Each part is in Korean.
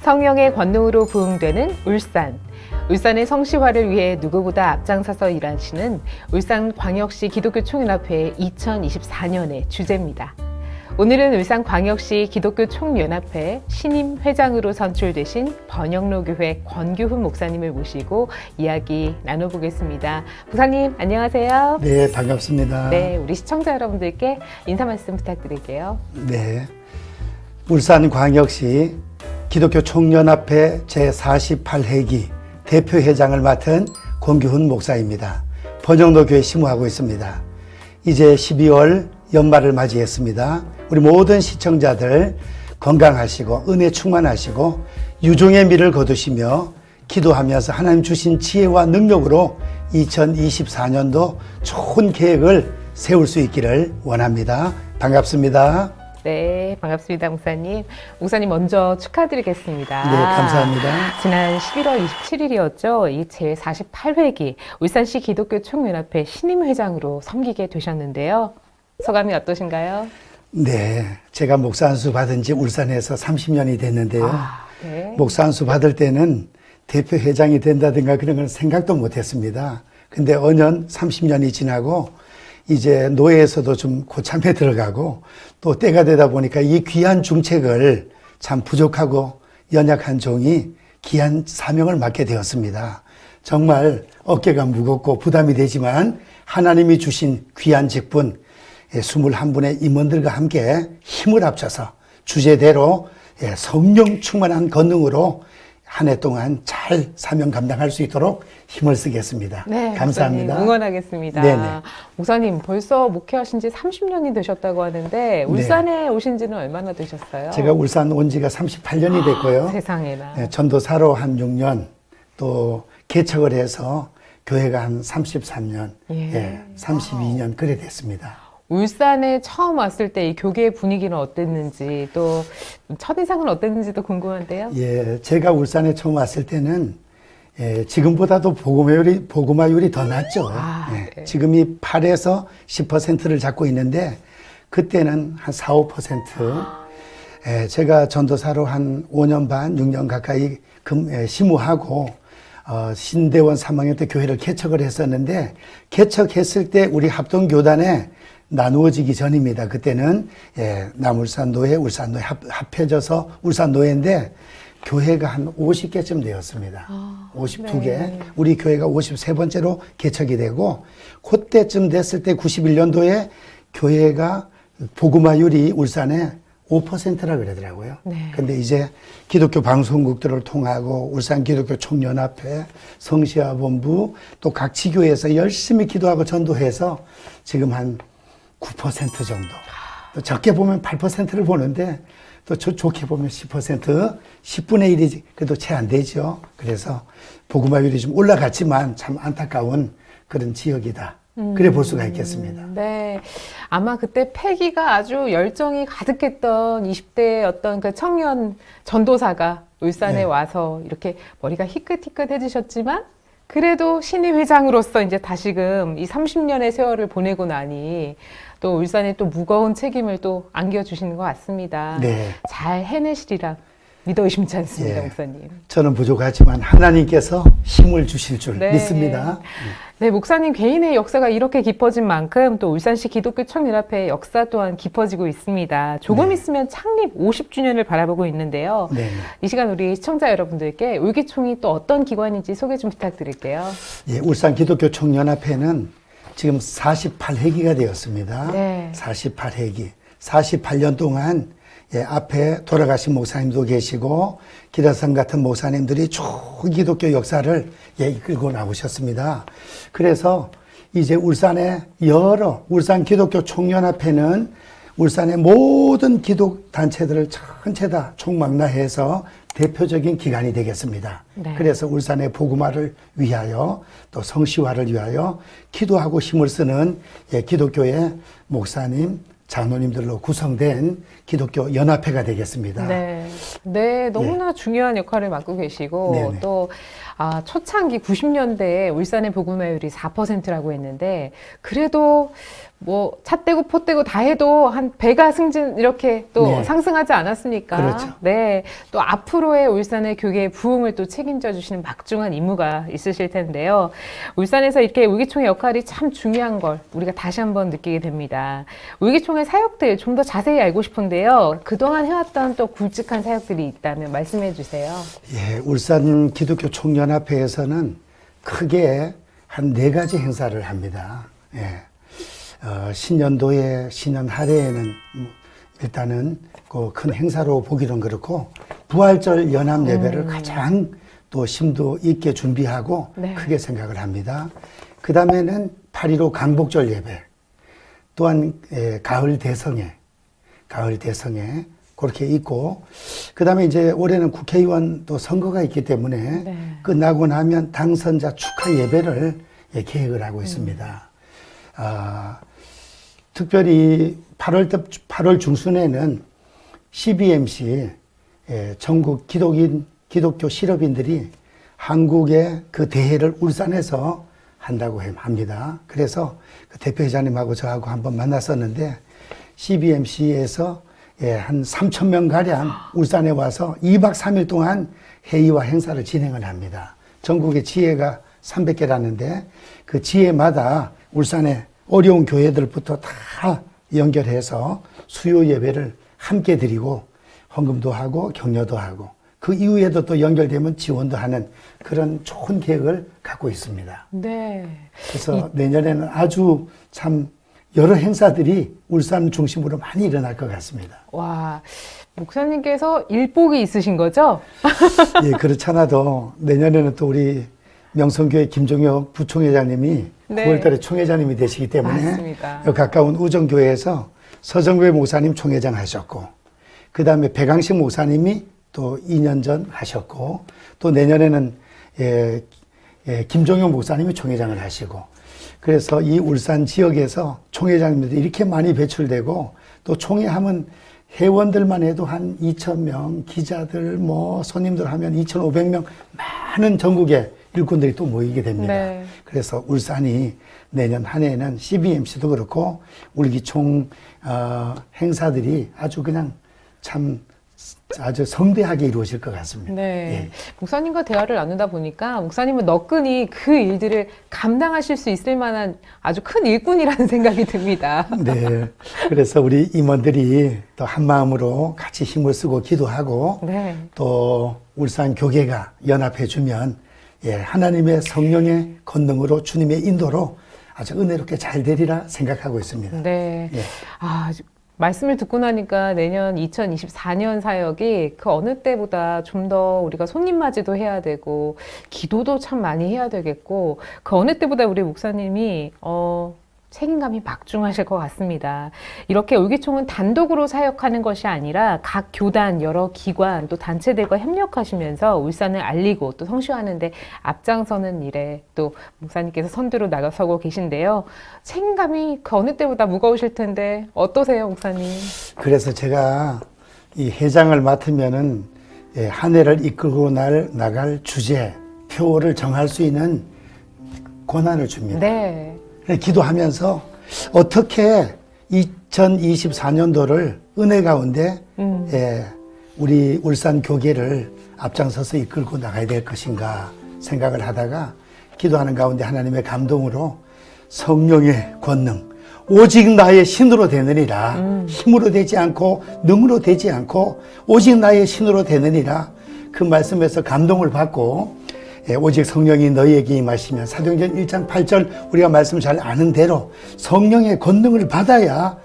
성령의 권능으로 부흥되는 울산. 울산의 성시화를 위해 누구보다 앞장서서 일하시는 울산광역시 기독교 총연합회의 2024년의 주제입니다. 오늘은 울산광역시 기독교 총연합회 신임 회장으로 선출되신 번영로 교회 권규훈 목사님을 모시고 이야기 나눠보겠습니다. 목사님 안녕하세요. 네, 반갑습니다. 네, 우리 시청자 여러분들께 인사 말씀 부탁드릴게요. 네, 울산광역시 기독교 총연합회 제48회기 대표회장을 맡은 권규훈 목사입니다. 번영로 교회 심호하고 있습니다. 이제 12월 연말을 맞이했습니다. 우리 모든 시청자들 건강하시고 은혜 충만하시고 유종의 미를 거두시며 기도하면서 하나님 주신 지혜와 능력으로 2024년도 좋은 계획을 세울 수 있기를 원합니다. 반갑습니다. 네, 반갑습니다, 목사님. 목사님 먼저 축하드리겠습니다. 네, 감사합니다. 지난 11월 27일이었죠. 이 제48회기 울산시 기독교 총연합회 신임 회장으로 섬기게 되셨는데요. 소감이 어떠신가요? 네, 제가 목사 안수 받은 지 울산에서 30년이 됐는데요. 네. 목사 안수 받을 때는 대표 회장이 된다든가 그런 건 생각도 못 했습니다. 근데 언년 30년이 지나고 이제 노예에서도 좀 고참에 들어가고 또 때가 되다 보니까 이 귀한 중책을 참 부족하고 연약한 종이 귀한 사명을 맡게 되었습니다. 정말 어깨가 무겁고 부담이 되지만 하나님이 주신 귀한 직분 21분의 임원들과 함께 힘을 합쳐서 주제대로 성령 충만한 권능으로 한 해 동안 잘 사명 감당할 수 있도록 힘을 쓰겠습니다. 네, 감사합니다. 목사님, 응원하겠습니다. 네네. 목사님 벌써 목회하신 지 30년이 되셨다고 하는데 울산에 오신 지는 얼마나 되셨어요? 제가 울산 온 지가 38년이 됐고요. 세상에나. 네, 전도사로 한 6년 또 개척을 해서 교회가 한 33년, 32년 그래 됐습니다. 울산에 처음 왔을 때 이 교계의 분위기는 어땠는지 또 첫인상은 어땠는지도 궁금한데요. 예, 제가 울산에 처음 왔을 때는 지금보다도 복음화율이 더 낮죠. 네. 지금이 8에서 10%를 잡고 있는데 그때는 한 4, 5%. 제가 전도사로 한 5년 반, 6년 가까이 심우하고 신대원 3학년 때 교회를 개척을 했었는데 개척했을 때 우리 합동교단에 나누어지기 전입니다. 그때는 남울산 노회, 울산 노회 합해져서 울산 노회인데 교회가 한 50개쯤 되었습니다. 52개. 네. 우리 교회가 53번째로 개척이 되고 그때쯤 됐을 때 91년도에 교회가 복음화율이 울산에 5%라 그러더라고요. 네. 근데 이제 기독교 방송국들을 통하고 울산 기독교 총연합회, 성시화본부 또 각 지교에서 열심히 기도하고 전도해서 지금 한 9% 정도. 또 적게 보면 8%를 보는데 또 좋게 보면 10%, 10분의 1이 그래도 채 안 되죠. 그래서 복음화율이 좀 올라갔지만 참 안타까운 그런 지역이다. 그래 볼 수가 있겠습니다. 네. 아마 그때 패기가 아주 열정이 가득했던 20대의 어떤 그 청년 전도사가 울산에 와서 이렇게 머리가 희끗희끗해지셨지만 그래도 신임 회장으로서 이제 다시금 이 30년의 세월을 보내고 나니 또 울산에 또 무거운 책임을 또 안겨주시는 것 같습니다. 네. 잘 해내시리라 믿어 의심치 않습니다, 예. 목사님. 저는 부족하지만 하나님께서 힘을 주실 줄 믿습니다. 네, 목사님 개인의 역사가 이렇게 깊어진 만큼 또 울산시 기독교 총연합회의 역사 또한 깊어지고 있습니다. 조금 있으면 창립 50주년을 바라보고 있는데요. 네. 이 시간 우리 시청자 여러분들께 울기총이 또 어떤 기관인지 소개 좀 부탁드릴게요. 예, 울산 기독교 총연합회는 지금 48회기가 되었습니다. 네. 48회기. 48년 동안 앞에 돌아가신 목사님도 계시고 기라성 같은 목사님들이 초기독교 역사를 이끌고 나오셨습니다. 그래서 이제 울산의 울산 기독교 총연합회는 울산의 모든 기독 단체들을 전체 다 총망라해서 대표적인 기관이 되겠습니다. 네. 그래서 울산의 복음화를 위하여 또 성시화를 위하여 기도하고 힘을 쓰는 기독교의 목사님, 장로님들로 구성된 기독교 연합회가 되겠습니다. 네, 네, 너무나 중요한 역할을 맡고 계시고 네네. 또 초창기 90년대에 울산의 복음화율이 4%라고 했는데 그래도 뭐 차 떼고 포 떼고 다 해도 한 배가 승진 이렇게 또 네. 상승하지 않았습니까? 그렇죠. 네, 또 앞으로의 울산의 교계의 부흥을 또 책임져 주시는 막중한 임무가 있으실 텐데요. 울산에서 이렇게 울기총의 역할이 참 중요한 걸 우리가 다시 한번 느끼게 됩니다. 울기총의 사역들 좀 더 자세히 알고 싶은데요. 그동안 해왔던 또 굵직한 사역들이 있다면 말씀해 주세요. 예, 울산 기독교 총연합회에서는 크게 한 4가지 행사를 합니다. 예. 신년도에, 신년 할애에는 일단은 그 큰 행사로 보기는 그렇고, 부활절 연합 예배를 가장 또 심도 있게 준비하고 네. 크게 생각을 합니다. 그 다음에는 8.15 강복절 예배, 또한 가을 대성회 그렇게 있고, 그 다음에 이제 올해는 국회의원 또 선거가 있기 때문에 네. 끝나고 나면 당선자 축하 예배를 계획을 하고 있습니다. 특별히 8월 중순에는 CBMC, 전국 기독교 실업인들이 한국의 그 대회를 울산에서 한다고 합니다. 그래서 그 대표회장님하고 저하고 한번 만났었는데, CBMC에서 한 3,000명 가량 울산에 와서 2박 3일 동안 회의와 행사를 진행을 합니다. 전국의 지회가 300개라는데 그 지회마다 울산의 어려운 교회들부터 다 연결해서 수요 예배를 함께 드리고 헌금도 하고 격려도 하고, 그 이후에도 또 연결되면 지원도 하는 그런 좋은 계획을 갖고 있습니다. 네. 그래서 내년에는 아주 참 여러 행사들이 울산 중심으로 많이 일어날 것 같습니다. 와, 목사님께서 일복이 있으신 거죠? 예, 그렇잖아도 내년에는 또 우리 명성교회 김종혁 부총회장님이 네. 9월달에 총회장님이 되시기 때문에 맞습니다. 여기 가까운 우정교회에서 서정배 목사님 총회장 하셨고, 그 다음에 백강식 목사님이 또 2년 전 하셨고, 또 내년에는 김종혁 목사님이 총회장을 하시고, 그래서 이 울산 지역에서 총회장님들이 이렇게 많이 배출되고, 또 총회하면 회원들만 해도 한 2,000명, 기자들, 손님들 하면 2,500명, 많은 전국의 일꾼들이 또 모이게 됩니다. 네. 그래서 울산이 내년 한 해에는 CBMC도 그렇고 울기총 행사들이 아주 그냥 참 아주 성대하게 이루어질 것 같습니다. 네. 예. 목사님과 대화를 나누다 보니까 목사님은 너끈히 그 일들을 감당하실 수 있을 만한 아주 큰 일꾼이라는 생각이 듭니다. 네. 그래서 우리 임원들이 또 한 마음으로 같이 힘을 쓰고 기도하고 네. 또 울산 교계가 연합해주면 하나님의 성령의 권능으로 주님의 인도로 아주 은혜롭게 잘 되리라 생각하고 있습니다. 네. 예. 말씀을 듣고 나니까 내년 2024년 사역이 그 어느 때보다 좀 더 우리가 손님 맞이도 해야 되고 기도도 참 많이 해야 되겠고 그 어느 때보다 우리 목사님이 책임감이 막중하실 것 같습니다. 이렇게 울기총은 단독으로 사역하는 것이 아니라 각 교단, 여러 기관, 또 단체들과 협력하시면서 울산을 알리고 또 성취하는 데 앞장서는 일에 또 목사님께서 선두로 나가서고 계신데요. 책임감이 그 어느 때보다 무거우실 텐데 어떠세요, 목사님? 그래서 제가 이 회장을 맡으면은 한 해를 이끌고 나갈 주제, 표를 정할 수 있는 권한을 줍니다. 네. 기도하면서 어떻게 2024년도를 은혜 가운데 우리 울산 교계를 앞장서서 이끌고 나가야 될 것인가 생각을 하다가 기도하는 가운데 하나님의 감동으로 성령의 권능, 오직 나의 신으로 되느니라. 힘으로 되지 않고 능으로 되지 않고 오직 나의 신으로 되느니라. 그 말씀에서 감동을 받고 오직 성령이 너희에게 임하시면 사도행전 1장 8절 우리가 말씀 잘 아는 대로 성령의 권능을 받아야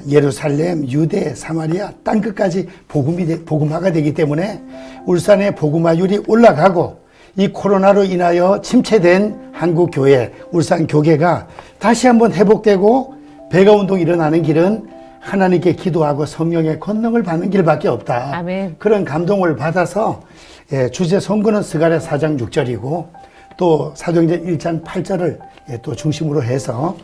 예루살렘, 유대, 사마리아 땅끝까지 복음화가 되기 때문에 울산의 복음화율이 올라가고 이 코로나로 인하여 침체된 한국교회, 울산교계가 다시 한번 회복되고 배가운동이 일어나는 길은 하나님께 기도하고 성령의 권능을 받는 길밖에 없다. 아멘. 그런 감동을 받아서 주제 선거는 스가랴 4장 6절이고 또 사도행전 1장 8절을 또 중심으로 해서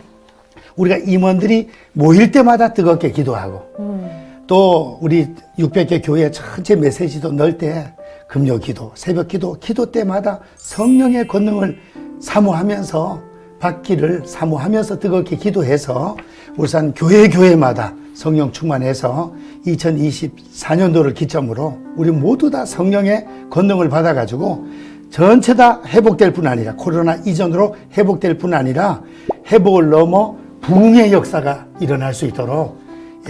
우리가 임원들이 모일 때마다 뜨겁게 기도하고 또 우리 600개 교회 전체 메시지도 넣을 때 금요 기도, 새벽 기도, 기도 때마다 성령의 권능을 사모하면서 받기를 사모하면서 뜨겁게 기도해서 울산 교회마다 성령 충만해서 2024년도를 기점으로 우리 모두 다 성령의 권능을 받아가지고 전체 다 회복될 뿐 아니라 코로나 이전으로 회복될 뿐 아니라 회복을 넘어 부흥의 역사가 일어날 수 있도록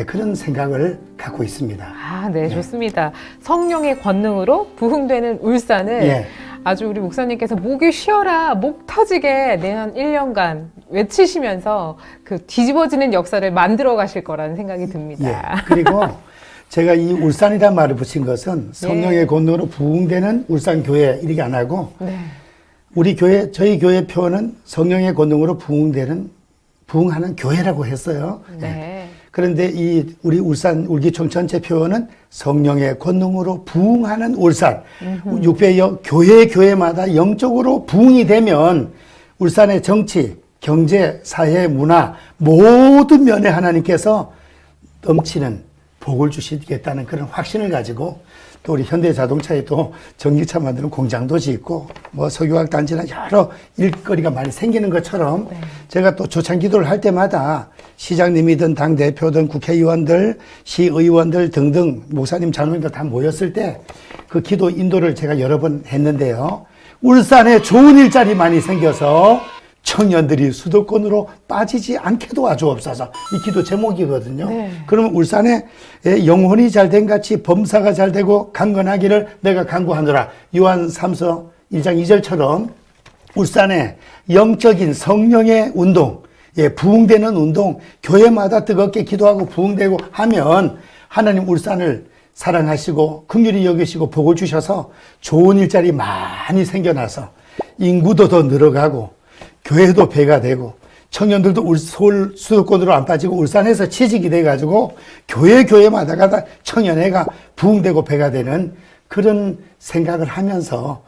그런 생각을 갖고 있습니다. 아, 네, 좋습니다. 성령의 권능으로 부흥되는 울산을 예. 아주 우리 목사님께서 목이 쉬어라, 목 터지게 내년 1년간 외치시면서 그 뒤집어지는 역사를 만들어 가실 거라는 생각이 듭니다. 예. 그리고 제가 이 울산이라는 말을 붙인 것은 성령의 권능으로 부흥되는 울산교회 이렇게 안 하고 네. 우리 교회, 저희 교회 표어는 성령의 권능으로 부흥하는 교회라고 했어요. 네. 그런데 이 우리 울산 울기총 전체 표어는 성령의 권능으로 부흥하는 울산. 600여 교회마다 영적으로 부흥이 되면 울산의 정치, 경제, 사회, 문화 모든 면에 하나님께서 넘치는 복을 주시겠다는 그런 확신을 가지고 또 우리 현대자동차에 또 전기차 만드는 공장도 짓고 뭐 석유화학 단지나 여러 일거리가 많이 생기는 것처럼 제가 또 조찬 기도를 할 때마다 시장님이든 당대표든 국회의원들, 시의원들 등등 목사님 장로님들 다 모였을 때 그 기도 인도를 제가 여러 번 했는데요. 울산에 좋은 일자리 많이 생겨서 청년들이 수도권으로 빠지지 않게 도와주옵소서. 이 기도 제목이거든요. 네. 그러면 울산에 영혼이 잘된 같이 범사가 잘 되고 강건하기를 내가 간구하노라. 요한 3서 1장 2절처럼 울산에 영적인 성령의 운동, 부흥되는 운동, 교회마다 뜨겁게 기도하고 부흥되고 하면 하나님 울산을 사랑하시고 긍휼히 여기시고 복을 주셔서 좋은 일자리 많이 생겨나서 인구도 더 늘어가고 교회도 배가 되고 청년들도 서울 수도권으로 안 빠지고 울산에서 취직이 돼가지고 교회마다 가다 청년회가 부흥되고 배가 되는 그런 생각을 하면서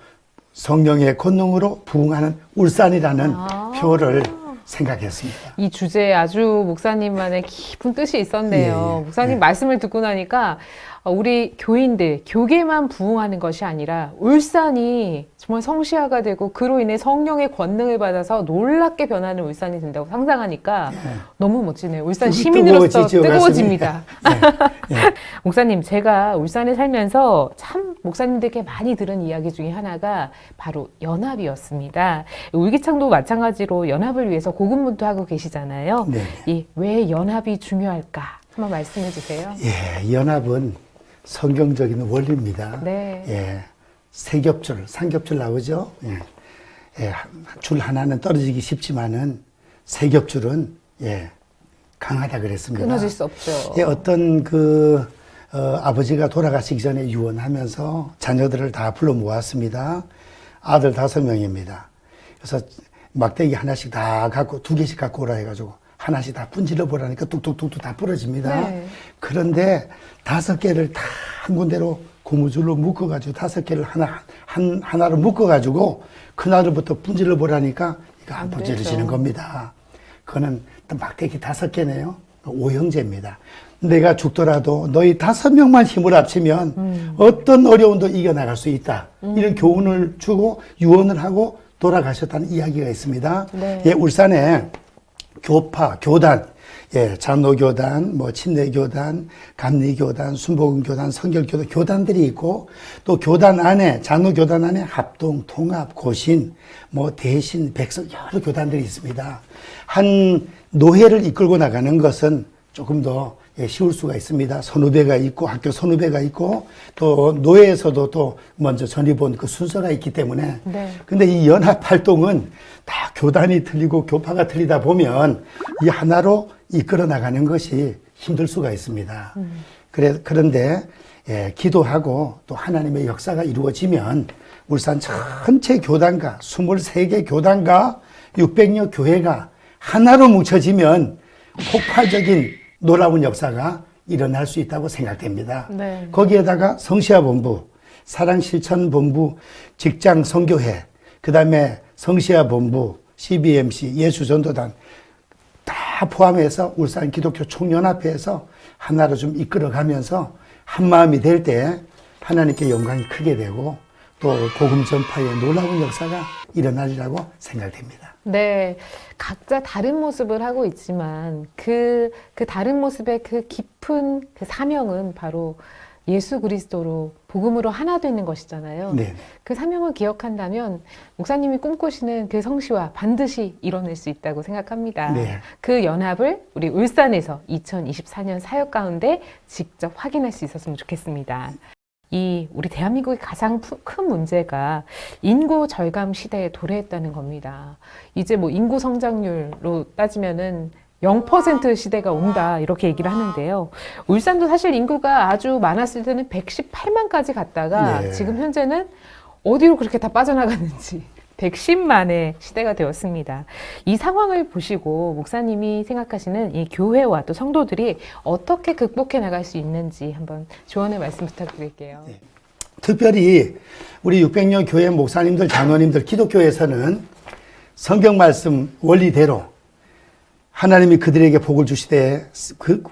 성령의 권능으로 부흥하는 울산이라는 표를 생각했습니다. 이 주제에 아주 목사님만의 깊은 뜻이 있었네요. 예, 예. 목사님 말씀을 듣고 나니까 우리 교인들, 교계만 부흥하는 것이 아니라 울산이 정말 성시화가 되고 그로 인해 성령의 권능을 받아서 놀랍게 변하는 울산이 된다고 상상하니까 너무 멋지네요. 울산 시민으로서 뜨거워집니다. 목사님, 제가 울산에 살면서 참 목사님들께 많이 들은 이야기 중에 하나가 바로 연합이었습니다. 울기창도 마찬가지로 연합을 위해서 고군분투하고 계시잖아요. 네. 이 왜 연합이 중요할까? 한번 말씀해 주세요. 예, 연합은 성경적인 원리입니다. 네. 예, 세겹줄, 삼겹줄 나오죠? 예, 줄 하나는 떨어지기 쉽지만은 세겹줄은 강하다 그랬습니다. 끊어질 수 없죠. 예, 어떤 아버지가 돌아가시기 전에 유언하면서 자녀들을 다 불러 모았습니다. 아들 5명입니다. 그래서 막대기 하나씩 다 갖고 2개씩 갖고 오라 해가지고 하나씩 다 분질러 보라니까 뚝뚝뚝뚝 다 부러집니다. 네. 그런데 5개를 다 한 군데로 고무줄로 묶어가지고 5개를 하나로 묶어가지고 그날부터 분질러 보라니까 이거 안 분질러지는 겁니다. 그거는 막대기 5개네요. 5형제입니다. 내가 죽더라도 너희 5명만 힘을 합치면 어떤 어려움도 이겨나갈 수 있다. 이런 교훈을 주고 유언을 하고 돌아가셨다는 이야기가 있습니다. 네. 예, 울산에 교단, 장로교단, 침례교단, 감리교단, 순복음교단, 성결교단, 교단들이 있고, 또 교단 안에, 장로교단 안에 합동, 통합, 고신, 대신, 백성, 여러 교단들이 있습니다. 한 노회를 이끌고 나가는 것은 조금 더 쉬울 수가 있습니다. 선후배가 있고, 학교 선후배가 있고, 또 노회에서도 또 먼저 전입 온 그 순서가 있기 때문에. 네. 근데 이 연합 활동은 다 교단이 틀리고 교파가 틀리다 보면 이 하나로 이끌어 나가는 것이 힘들 수가 있습니다. 그런데 기도하고 또 하나님의 역사가 이루어지면 울산 전체 교단과 23개 교단과 600여 교회가 하나로 뭉쳐지면 폭발적인 놀라운 역사가 일어날 수 있다고 생각됩니다. 네. 거기에다가 성시아본부, 사랑실천본부, 직장선교회, 그 다음에 성시아본부, CBMC, 예수전도단 다 포함해서 울산 기독교 총연합회에서 하나로 좀 이끌어가면서 한 마음이 될 때 하나님께 영광이 크게 되고 또 복음 전파의 놀라운 역사가 일어나리라고 생각됩니다. 네, 각자 다른 모습을 하고 있지만 그 다른 모습의 그 깊은 그 사명은 바로 예수 그리스도로 복음으로 하나 되는 것이잖아요. 네. 그 사명을 기억한다면 목사님이 꿈꾸시는 그 성취와 반드시 이뤄낼 수 있다고 생각합니다. 네. 그 연합을 우리 울산에서 2024년 사역 가운데 직접 확인할 수 있었으면 좋겠습니다. 우리 대한민국의 가장 큰 문제가 인구 절감 시대에 도래했다는 겁니다. 이제 뭐 인구 성장률로 따지면은 0% 시대가 온다 이렇게 얘기를 하는데요. 울산도 사실 인구가 아주 많았을 때는 118만까지 갔다가 네. 지금 현재는 어디로 그렇게 다 빠져나갔는지 110만의 시대가 되었습니다. 이 상황을 보시고 목사님이 생각하시는 이 교회와 또 성도들이 어떻게 극복해 나갈 수 있는지 한번 조언의 말씀 부탁드릴게요. 네. 특별히 우리 600년 교회 목사님들, 장로님들, 기독교에서는 성경 말씀 원리대로 하나님이 그들에게 복을 주시되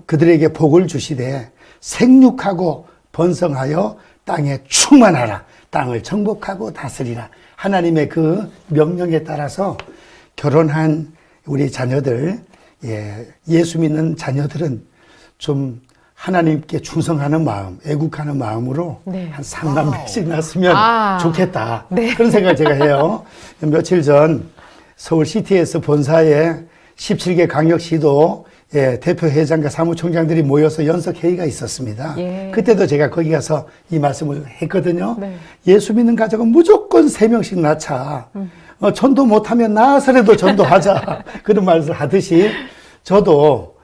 그들에게 복을 주시되 생육하고 번성하여 땅에 충만하라. 땅을 정복하고 다스리라. 하나님의 그 명령에 따라서 결혼한 우리 자녀들, 예수 믿는 자녀들은 좀 하나님께 충성하는 마음, 애국하는 마음으로 네. 한 3남매씩 낳았으면 좋겠다. 네. 그런 생각을 제가 해요. 며칠 전 서울시티에서 본사에 17개 광역시도 대표 회장과 사무총장들이 모여서 연석회의가 있었습니다. 예. 그때도 제가 거기 가서 이 말씀을 했거든요. 네. 예수 믿는 가족은 무조건 3명씩 낳자. 전도 못하면 낳아서라도 전도하자. 그런 말을 하듯이 저도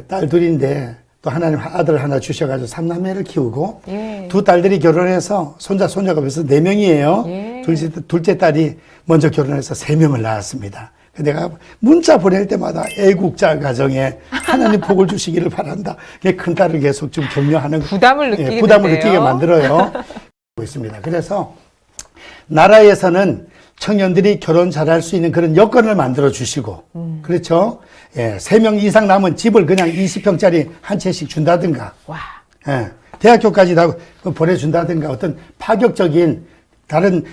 딸 둘인데 또 하나님 아들 하나 주셔가지고 3남매를 키우고 두 딸들이 결혼해서 손자 손녀가 벌써 4명이에요. 둘째 딸이 먼저 결혼해서 3명을 낳았습니다. 내가 문자 보낼 때마다 애국자 가정에 하나님 복을 주시기를 바란다. 큰 딸을 계속 좀 격려하는 부담을 느끼게 만들어요. 있습니다. 그래서 나라에서는 청년들이 결혼 잘할 수 있는 그런 여건을 만들어 주시고, 그렇죠? 3명 이상 남은 집을 그냥 20평짜리 한 채씩 준다든가, 대학교까지 다 보내준다든가, 어떤 파격적인 다른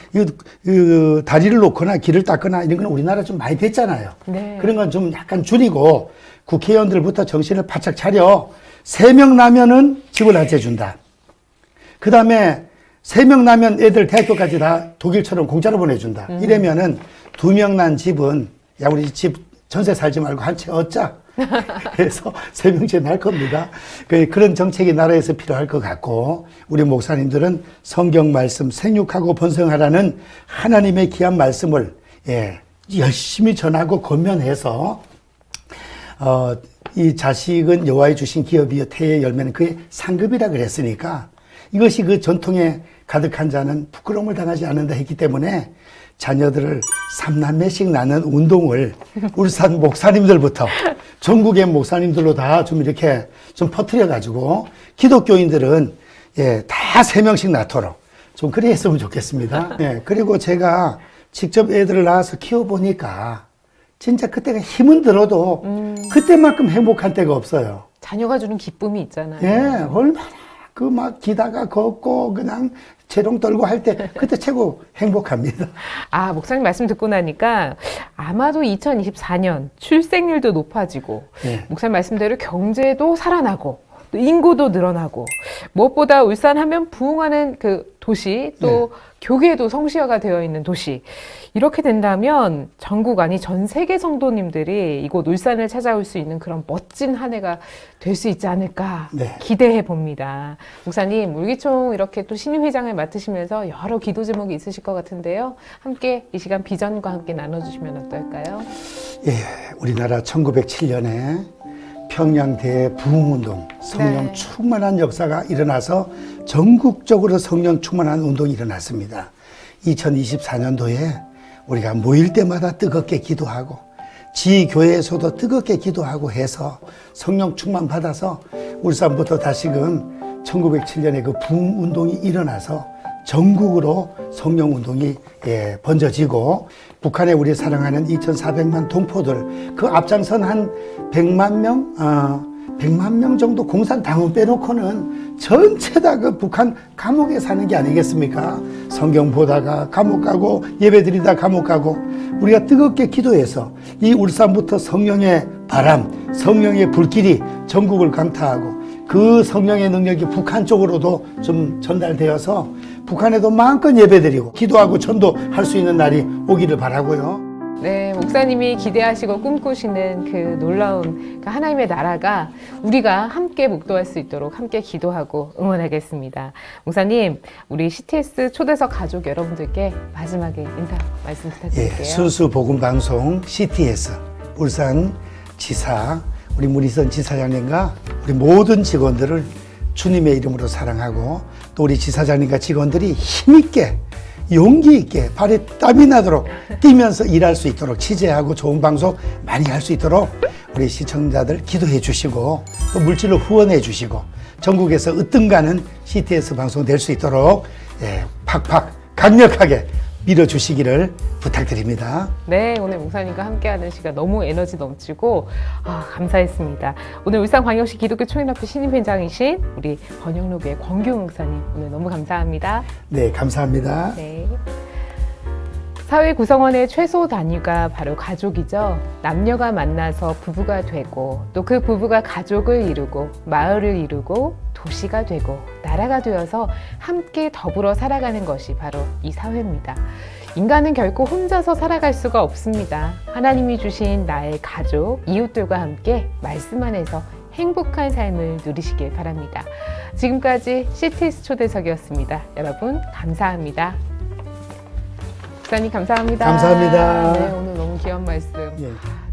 다리를 놓거나 길을 닦거나 이런 건 우리나라 좀 많이 됐잖아요. 네. 그런 건 좀 약간 줄이고 국회의원들부터 정신을 바짝 차려 3명 나면은 집을 한 채 준다. 그 다음에 3명 나면 애들 대학교까지 다 독일처럼 공짜로 보내준다. 이러면은 2명 난 집은 야 우리 집 전세 살지 말고 한 채 얻자. 그래서 3명째 날 겁니다. 그런 정책이 나라에서 필요할 것 같고 우리 목사님들은 성경 말씀 생육하고 번성하라는 하나님의 귀한 말씀을 열심히 전하고 권면해서 이 자식은 여호와의 주신 기업이요 태의 열매는 그의 상급이라 그랬으니까 이것이 그 전통에 가득한 자는 부끄러움을 당하지 않는다 했기 때문에 자녀들을 3남매씩 낳는 운동을 울산 목사님들부터 전국의 목사님들로 다 좀 이렇게 좀 퍼뜨려 가지고 기독교인들은 다 3명씩 낳도록 좀 그래 했으면 좋겠습니다. 그리고 제가 직접 애들을 낳아서 키워보니까 진짜 그때가 힘은 들어도 그때만큼 행복한 때가 없어요. 자녀가 주는 기쁨이 있잖아요. 얼마나 막 기다가 걷고 그냥 재롱 떨고 할 때 그때 최고 행복합니다. 목사님 말씀 듣고 나니까 아마도 2024년 출생률도 높아지고 목사님 말씀대로 경제도 살아나고 또 인구도 늘어나고 무엇보다 울산 하면 부흥하는 그 도시 또 교계도 성시화가 되어 있는 도시 이렇게 된다면 전국 아니 전 세계 성도님들이 이곳 울산을 찾아올 수 있는 그런 멋진 한 해가 될 수 있지 않을까 기대해 봅니다. 목사님 물기총 이렇게 또 신임회장을 맡으시면서 여러 기도 제목이 있으실 것 같은데요. 함께 이 시간 비전과 함께 나눠주시면 어떨까요? 우리나라 1907년에 평양대 부흥운동, 성령 충만한 역사가 일어나서 전국적으로 성령 충만한 운동이 일어났습니다. 2024년도에 우리가 모일 때마다 뜨겁게 기도하고 지교회에서도 뜨겁게 기도하고 해서 성령 충만 받아서 울산부터 다시금 1907년에 그 부흥운동이 일어나서 전국으로 성령운동이 번져지고 북한에 우리 사랑하는 2,400만 동포들 그 앞장선 한 100만 명 100만 명 정도 공산당원 빼놓고는 전체 다 그 북한 감옥에 사는 게 아니겠습니까? 성경 보다가 감옥 가고 예배드리다 감옥 가고 우리가 뜨겁게 기도해서 이 울산부터 성령의 바람, 성령의 불길이 전국을 강타하고 그 성령의 능력이 북한 쪽으로도 좀 전달되어서 북한에도 마음껏 예배드리고 기도하고 전도할 수 있는 날이 오기를 바라고요. 네, 목사님이 기대하시고 꿈꾸시는 그 놀라운 그 하나님의 나라가 우리가 함께 목도할 수 있도록 함께 기도하고 응원하겠습니다. 목사님, 우리 CTS 초대석 가족 여러분들께 마지막에 인사 말씀 부탁드릴게요. 순수 복음 방송 CTS 울산 지사 우리 문희선 지사장님과 우리 모든 직원들을 주님의 이름으로 사랑하고 또 우리 지사장님과 직원들이 힘있게 용기 있게 발에 땀이 나도록 뛰면서 일할 수 있도록 취재하고 좋은 방송 많이 할 수 있도록 우리 시청자들 기도해 주시고 또 물질로 후원해 주시고 전국에서 으뜸가는 CTS 방송 될 수 있도록 팍팍 강력하게 밀어주시기를 부탁드립니다. 네, 오늘 목사님과 함께하는 시간 너무 에너지 넘치고 감사했습니다. 오늘 울산광역시 기독교 총연합회 신임회장이신 우리 번영로교회 권규 목사님 오늘 너무 감사합니다. 네, 감사합니다. 네. 사회 구성원의 최소 단위가 바로 가족이죠. 남녀가 만나서 부부가 되고 또 그 부부가 가족을 이루고 마을을 이루고 도시가 되고 나라가 되어서 함께 더불어 살아가는 것이 바로 이 사회입니다. 인간은 결코 혼자서 살아갈 수가 없습니다. 하나님이 주신 나의 가족, 이웃들과 함께 말씀 안에서 행복한 삶을 누리시길 바랍니다. 지금까지 CTS 초대석이었습니다. 여러분 감사합니다. 목사님 감사합니다. 감사합니다. 네, 오늘 너무 귀한 말씀. 예.